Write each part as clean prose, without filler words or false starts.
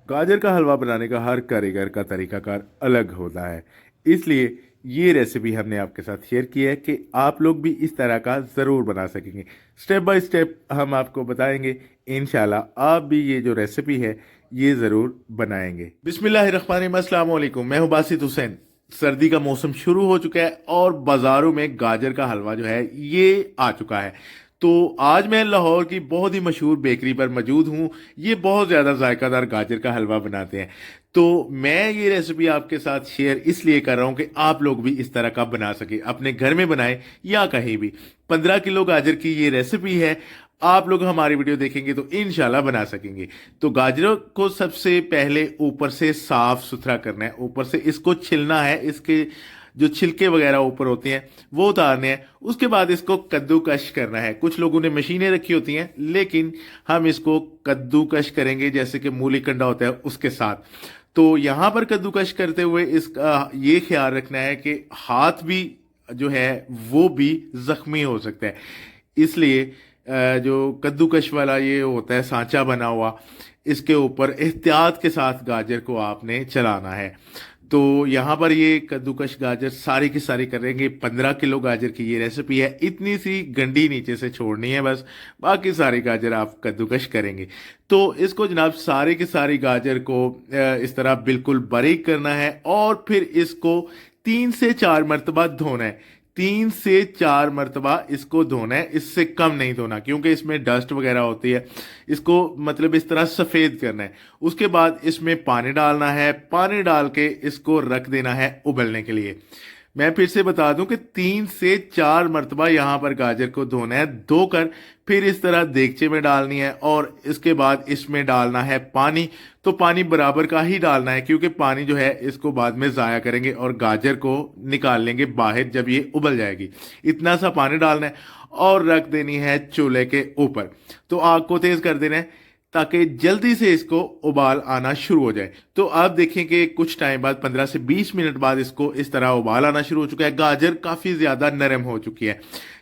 गाजर का हलवा बनाने का हर कारीगर का तरीकाकार अलग होता है, इसलिए ये रेसिपी हमने आपके साथ शेयर की है कि आप लोग भी इस तरह का ज़रूर बना सकेंगे। स्टेप बाय स्टेप हम आपको बताएंगे। इंशाल्लाह आप भी ये जो रेसिपी है ये ज़रूर बनाएंगे। बिस्मिल्लाहिर्रहमानिर्रहीम, अस्सलाम वालेकुम। मैं हूं बासित हुसैन। सर्दी का मौसम शुरू हो चुका है और बाज़ारों में गाजर का हलवा जो है ये आ चुका है। तो आज मैं लाहौर की बहुत ही मशहूर बेकरी पर मौजूद हूँ। ये बहुत ज़्यादा जायकादार गाजर का हलवा बनाते हैं। तो मैं ये रेसिपी आपके साथ शेयर इसलिए कर रहा हूँ कि आप लोग भी इस तरह का बना सके, अपने घर में बनाए या कहीं भी। 15 किलो गाजर की ये रेसिपी है। आप लोग हमारी वीडियो देखेंगे तो इंशाल्लाह बना सकेंगे। तो गाजरों को सबसे पहले ऊपर से साफ सुथरा करना है, ऊपर से इसको छिलना है, इसके जो छिलके वगैरह ऊपर होते हैं वो उतारने हैं। उसके बाद इसको कद्दूकश करना है। कुछ लोगों ने मशीनें रखी होती हैं, लेकिन हम इसको कद्दूकश करेंगे जैसे कि मूली कंडा होता है उसके साथ। तो यहाँ पर कद्दूकश करते हुए इसका ये ख्याल रखना है कि हाथ भी जो है वो भी जख्मी हो सकता है। इसलिए जो कद्दूकश वाला ये होता है सांचा बना हुआ, इसके ऊपर एहतियात के साथ गाजर को आपने चलाना है। तो यहाँ पर ये कद्दूकश गाजर सारी की सारी करेंगे। 15 किलो गाजर की ये रेसिपी है। इतनी सी गंडी नीचे से छोड़नी है बस, बाकी सारी गाजर आप कद्दूकश करेंगे। तो इसको जनाब सारी की सारी गाजर को इस तरह बिल्कुल बारीक करना है और फिर इसको 3 से 4 मरतबा धोना है। 3 से 4 मरतबा इसको धोना है, इससे कम नहीं धोना क्योंकि इसमें डस्ट वगैरह होती है। इसको मतलब इस तरह सफ़ेद करना है। उसके बाद इसमें पानी डालना है। पानी डाल के इसको रख देना है उबलने के लिए। मैं फिर से बता दूं कि 3 से 4 मरतबा यहाँ पर गाजर को धोना है। धोकर फिर इस तरह देगचे में डालनी है और इसके बाद इसमें डालना है पानी। तो पानी बराबर का ही डालना है क्योंकि पानी जो है इसको बाद में ज़ाया करेंगे और गाजर को निकाल लेंगे बाहर जब ये उबल जाएगी। इतना सा पानी डालना है और रख देनी है चूल्हे के ऊपर। तो आग को तेज़ कर देना है ताकि जल्दी से इसको उबाल आना शुरू हो जाए। तो आप देखें कि कुछ टाइम बाद 15 से 20 मिनट बाद इसको इस तरह उबाल आना शुरू हो चुका है। गाजर काफ़ी ज़्यादा नरम हो चुकी है।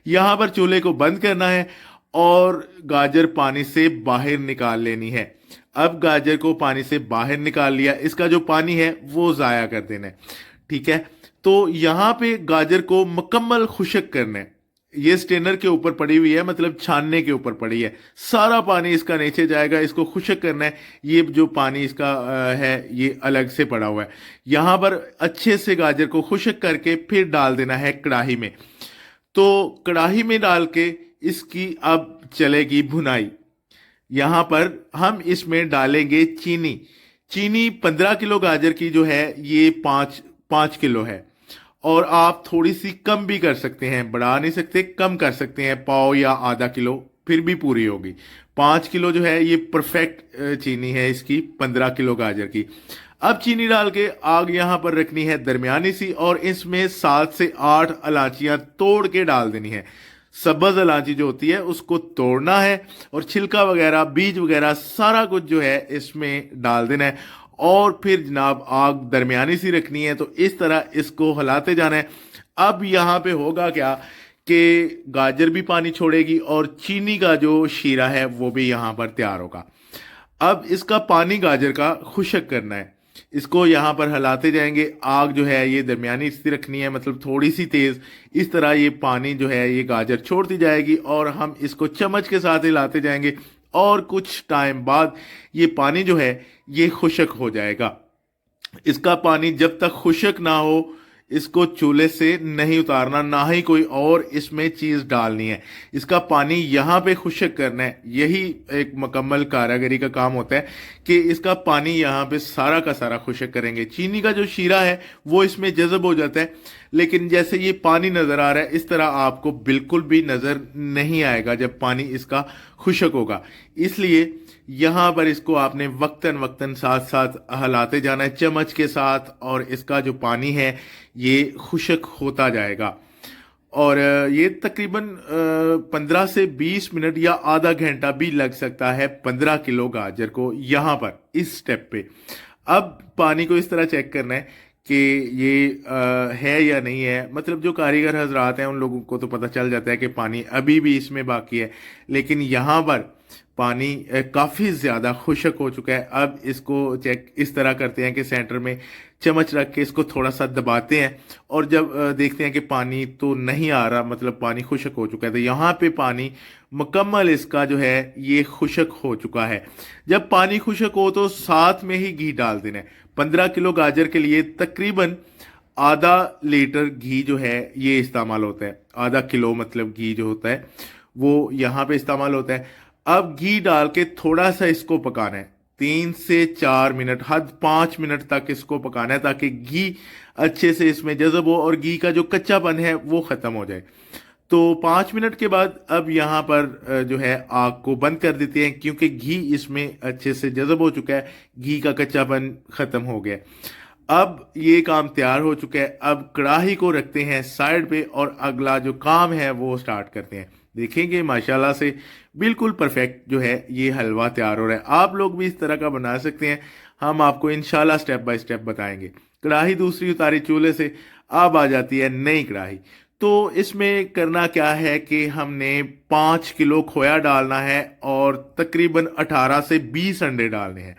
यहाँ पर चूल्हे को बंद करना है और गाजर पानी से बाहर निकाल लेनी है। अब गाजर को पानी से बाहर निकाल लिया, इसका जो पानी है वो ज़ाया कर देना है। ठीक है। तो यहाँ पे गाजर को मुकम्मल खुश्क करना है। ये स्टेनर के ऊपर पड़ी हुई है, मतलब छानने के ऊपर पड़ी है। सारा पानी इसका नीचे जाएगा, इसको खुश्क करना है। ये जो पानी इसका है ये अलग से पड़ा हुआ है। यहाँ पर अच्छे से गाजर को खुश्क करके फिर डाल देना है कढ़ाई में। तो कढ़ाई में डाल के इसकी अब चलेगी भुनाई। यहाँ पर हम इसमें डालेंगे चीनी। चीनी 15 किलो गाजर की जो है ये 5 किलो है और आप थोड़ी सी कम भी कर सकते हैं, बढ़ा नहीं सकते, कम कर सकते हैं, पाव या आधा किलो फिर भी पूरी होगी। 5 किलो जो है ये परफेक्ट चीनी है इसकी 15 किलो गाजर की। अब चीनी डाल के आग यहाँ पर रखनी है दरमियानी सी और इसमें 7 से 8 इलायचियाँ तोड़ के डाल देनी है। सब्ज इलायची जो होती है उसको तोड़ना है और छिलका वगैरह बीज वगैरह सारा कुछ जो है इसमें डाल देना है और फिर जनाब आग दरमियानी सी रखनी है। तो इस तरह इसको हिलाते जाना है। अब यहाँ पे होगा क्या कि गाजर भी पानी छोड़ेगी और चीनी का जो शीरा है वो भी यहाँ पर तैयार होगा। अब इसका पानी गाजर का खुश्क करना है। इसको यहाँ पर हिलाते जाएंगे। आग जो है ये दरमियानी सी रखनी है, मतलब थोड़ी सी तेज़। इस तरह ये पानी जो है ये गाजर छोड़ती जाएगी और हम इसको चम्मच के साथ हिलाते जाएंगे और कुछ टाइम बाद ये पानी जो है ये खुश्क हो जाएगा। इसका पानी जब तक खुश्क ना हो इसको चूल्हे से नहीं उतारना, ना ही कोई और इसमें चीज़ डालनी है। इसका पानी यहाँ पे खुश्क करना है। यही एक मुकम्मल कारीगरी का काम होता है कि इसका पानी यहाँ पे सारा का सारा खुश्क करेंगे। चीनी का जो शीरा है वो इसमें जज़ब हो जाता है, लेकिन जैसे ये पानी नज़र आ रहा है इस तरह आपको बिल्कुल भी नज़र नहीं आएगा जब पानी इसका खुश्क होगा। इसलिए यहाँ पर इसको आपने वक्तन वक्तन साथ साथ हिलाते जाना है चम्मच के साथ और इसका जो पानी है ये खुश्क होता जाएगा। और ये तकरीबन 15 से 20 मिनट या आधा घंटा भी लग सकता है 15 किलो गाजर को यहाँ पर इस स्टेप पे। अब पानी को इस तरह चेक करना है कि ये है या नहीं है। मतलब जो कारीगर हजरात हैं उन लोगों को तो पता चल जाता है कि पानी अभी भी इसमें बाकी है, लेकिन यहाँ पर पानी काफ़ी ज़्यादा खुशक हो चुका है। अब इसको चेक इस तरह करते हैं कि सेंटर में चम्मच रख के इसको थोड़ा सा दबाते हैं, और जब देखते हैं कि पानी तो नहीं आ रहा, मतलब पानी खुशक हो चुका है, तो यहाँ पे पानी मुकम्मल इसका जो है ये खुशक हो चुका है। जब पानी खुशक हो तो साथ में ही घी डाल देना है। 15 किलो गाजर के लिए तकरीबन आधा लीटर घी जो है ये इस्तेमाल होता है। आधा किलो मतलब घी जो होता है वो यहाँ पे इस्तेमाल होता है। अब घी डाल के थोड़ा सा इसको पकाना है, 3 से 4 मिनट, हद 5 मिनट तक इसको पकाना है, ताकि घी अच्छे से इसमें जज़ब हो और घी का जो कच्चापन है वो ख़त्म हो जाए। तो 5 मिनट के बाद अब यहाँ पर जो है आग को बंद कर देते हैं, क्योंकि घी इसमें अच्छे से जज़ब हो चुका है, घी का कच्चापन ख़त्म हो गया। अब ये काम तैयार हो चुका है। अब कढ़ाई को रखते हैं साइड पे और अगला जो काम है वो स्टार्ट करते हैं। देखेंगे माशाल्लाह से बिल्कुल परफेक्ट जो है ये हलवा तैयार हो रहा है। आप लोग भी इस तरह का बना सकते हैं, हम आपको इंशाल्लाह स्टेप बाय स्टेप बताएंगे। कढ़ाई दूसरी उतारी चूल्हे से, अब आ जाती है नई कढ़ाई। तो इसमें करना क्या है कि हमने 5 किलो खोया डालना है और तकरीबन 18 से 20 अंडे डालने हैं।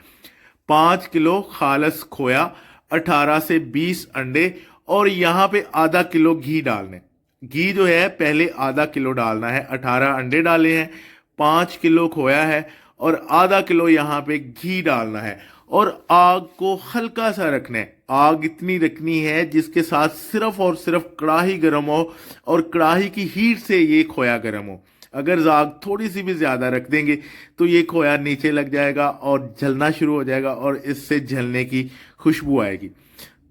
5 किलो खालस खोया, 18 से 20 अंडे, और यहाँ पे आधा किलो घी डालने। घी जो है पहले आधा किलो डालना है। 18 अंडे डाले हैं, 5 किलो खोया है और आधा किलो यहाँ पे घी डालना है। और आग को हल्का सा रखना है। आग इतनी रखनी है जिसके साथ सिर्फ और सिर्फ कढ़ाई गर्म हो और कढ़ाई की हीट से ये खोया गर्म हो। अगर आग थोड़ी सी भी ज़्यादा रख देंगे तो ये खोया नीचे लग जाएगा और जलना शुरू हो जाएगा और इससे जलने की खुशबू आएगी।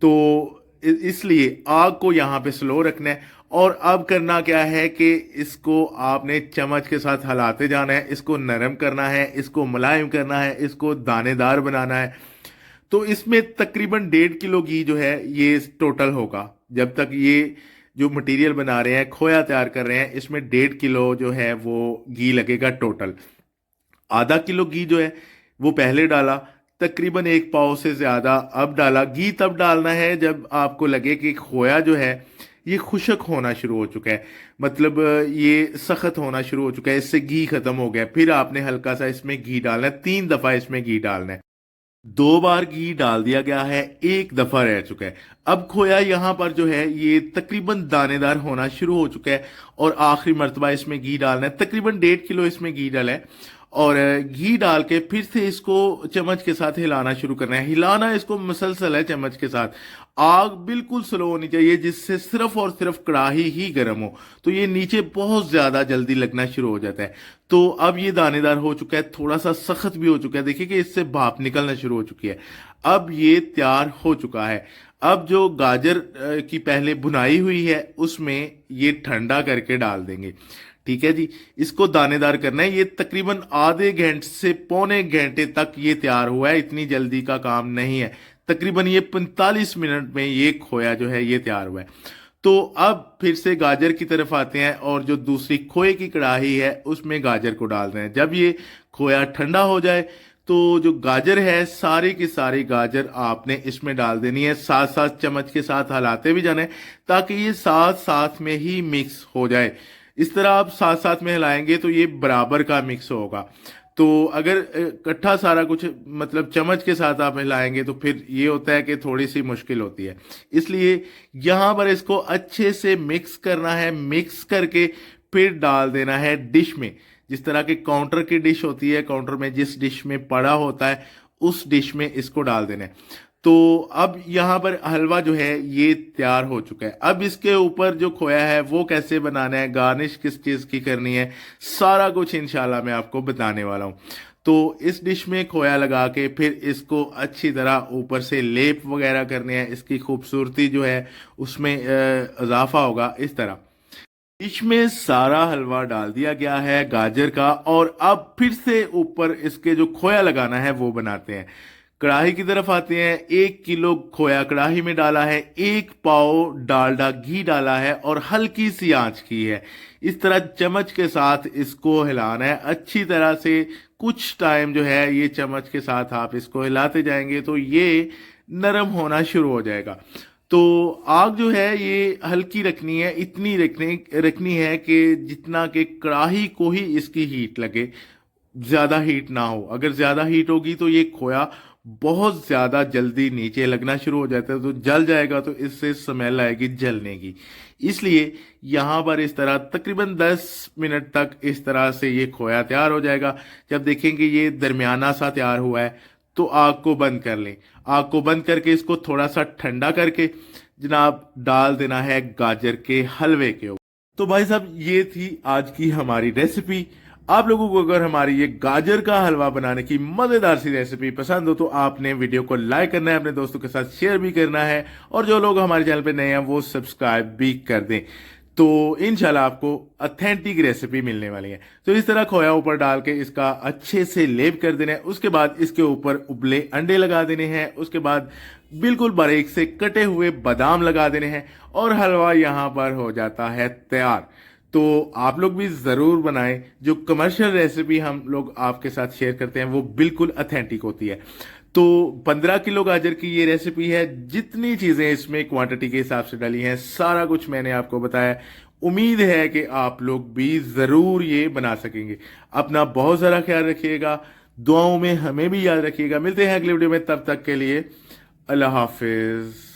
तो इसलिए आग को यहाँ पे स्लो रखना है। और अब करना क्या है कि इसको आपने चम्मच के साथ हिलाते जाना है, इसको नरम करना है, इसको मुलायम करना है, इसको दानेदार बनाना है। तो इसमें तकरीबन 1.5 किलो घी जो है ये टोटल होगा। जब तक ये जो मटेरियल बना रहे हैं, खोया तैयार कर रहे हैं, इसमें 1.5 किलो जो है वो घी लगेगा टोटल। आधा किलो घी जो है वो पहले डाला, तकरीबन 1 पाव से ज़्यादा अब डाला। घी तब डालना है जब आपको लगे कि खोया जो है ये खुशक होना शुरू हो चुका है, मतलब ये सख्त होना शुरू हो चुका है, इससे घी खत्म हो गया। फिर आपने हल्का सा इसमें घी डालना है, 3 दफ़ा इसमें घी डालना है। 2 बार घी डाल दिया गया है, 1 दफ़ा रह चुका है। अब खोया यहाँ पर जो है ये तकरीबन दानेदार होना शुरू हो चुका है और आखिरी मर्तबा इसमें घी डालना है। तकरीबन 1.5 किलो इसमें घी डाला है और घी डाल के फिर से इसको चम्मच के साथ हिलाना शुरू करना है। हिलाना इसको मुसलसल है चम्मच के साथ। आग बिल्कुल स्लो होनी चाहिए जिससे सिर्फ और सिर्फ कढ़ाई ही गर्म हो, तो ये नीचे बहुत ज़्यादा जल्दी लगना शुरू हो जाता है। तो अब ये दानेदार हो चुका है, थोड़ा सा सख्त भी हो चुका है। देखिए कि इससे भाप निकलना शुरू हो चुकी है। अब ये तैयार हो चुका है। अब जो गाजर की पहले भुनाई हुई है उसमें ये ठंडा करके डाल देंगे। ठीक है जी, इसको दानेदार करना है। ये तकरीबन आधे घंटे से पौने घंटे तक ये तैयार हुआ है, इतनी जल्दी का काम नहीं है। तकरीबन ये 45 मिनट में ये खोया जो है ये तैयार हुआ है। तो अब फिर से गाजर की तरफ आते हैं और जो दूसरी खोए की कढ़ाई है उसमें गाजर को डाल रहे हैं। जब ये खोया ठंडा हो जाए तो जो गाजर है सारी की सारी गाजर आपने इसमें डाल देनी है, साथ साथ चम्मच के साथ हिलाते भी जाना है ताकि ये साथ साथ में ही मिक्स हो जाए। इस तरह आप साथ साथ में हिलाएंगे तो ये बराबर का मिक्स होगा। तो अगर इकट्ठा सारा कुछ मतलब चम्मच के साथ आप हिलाएंगे तो फिर ये होता है कि थोड़ी सी मुश्किल होती है। इसलिए यहाँ पर इसको अच्छे से मिक्स करना है। मिक्स करके फिर डाल देना है डिश में। जिस तरह की काउंटर की डिश होती है, काउंटर में जिस डिश में पड़ा होता है उस डिश में इसको डाल देना है। तो अब यहाँ पर हलवा जो है ये तैयार हो चुका है। अब इसके ऊपर जो खोया है वो कैसे बनाना है, गार्निश किस चीज़ की करनी है, सारा कुछ इंशाल्लाह मैं आपको बताने वाला हूँ। तो इस डिश में खोया लगा के फिर इसको अच्छी तरह ऊपर से लेप वगैरह करने हैं, इसकी खूबसूरती जो है उसमें इजाफा होगा। इस तरह डिश में सारा हलवा डाल दिया गया है गाजर का, और अब फिर से ऊपर इसके जो खोया लगाना है वो बनाते हैं। कढ़ाई की तरफ आते हैं। 1 किलो खोया कढ़ाई में डाला है, 1 पाव डालडा घी डाला है और हल्की सी आंच की है। इस तरह चम्मच के साथ इसको हिलाना है अच्छी तरह से। कुछ टाइम जो है ये चम्मच के साथ आप इसको हिलाते जाएंगे तो ये नरम होना शुरू हो जाएगा। तो आग जो है ये हल्की रखनी है, इतनी रखनी है कि जितना कि कढ़ाई को ही इसकी हीट लगे, ज़्यादा हीट ना हो। अगर ज़्यादा हीट होगी तो ये खोया बहुत ज़्यादा जल्दी नीचे लगना शुरू हो जाता है, तो जल जाएगा तो इससे स्मेल आएगी जलने की। इसलिए यहाँ पर इस तरह तकरीबन 10 मिनट तक इस तरह से ये खोया तैयार हो जाएगा। जब देखेंगे ये दरमियाना सा तैयार हुआ है तो आग को बंद कर लें। आग को बंद करके इसको थोड़ा सा ठंडा करके जनाब डाल देना है गाजर के हलवे के ऊपर। तो भाई साहब ये थी आज की हमारी रेसिपी। आप लोगों को अगर हमारी ये गाजर का हलवा बनाने की मजेदार सी रेसिपी पसंद हो तो आपने वीडियो को लाइक करना है, अपने दोस्तों के साथ शेयर भी करना है, और जो लोग हमारे चैनल पे नए हैं वो सब्सक्राइब भी कर दें। तो इंशाल्लाह आपको ऑथेंटिक रेसिपी मिलने वाली है। तो इस तरह खोया ऊपर डाल के इसका अच्छे से लेप कर देना है। उसके बाद इसके ऊपर उबले अंडे लगा देने हैं। उसके बाद बिल्कुल बारीक से कटे हुए बादाम लगा देने हैं और हलवा यहाँ पर हो जाता है तैयार। तो आप लोग भी ज़रूर बनाएं। जो कमर्शियल रेसिपी हम लोग आपके साथ शेयर करते हैं वो बिल्कुल ऑथेंटिक होती है। तो 15 किलो गाजर की ये रेसिपी है। जितनी चीज़ें इसमें क्वांटिटी के हिसाब से डाली हैं सारा कुछ मैंने आपको बताया। उम्मीद है कि आप लोग भी ज़रूर ये बना सकेंगे। अपना बहुत सारा ख्याल रखिएगा, दुआओं में हमें भी याद रखिएगा। मिलते हैं अगले वीडियो में, तब तक के लिए अल्लाह हाफिज़।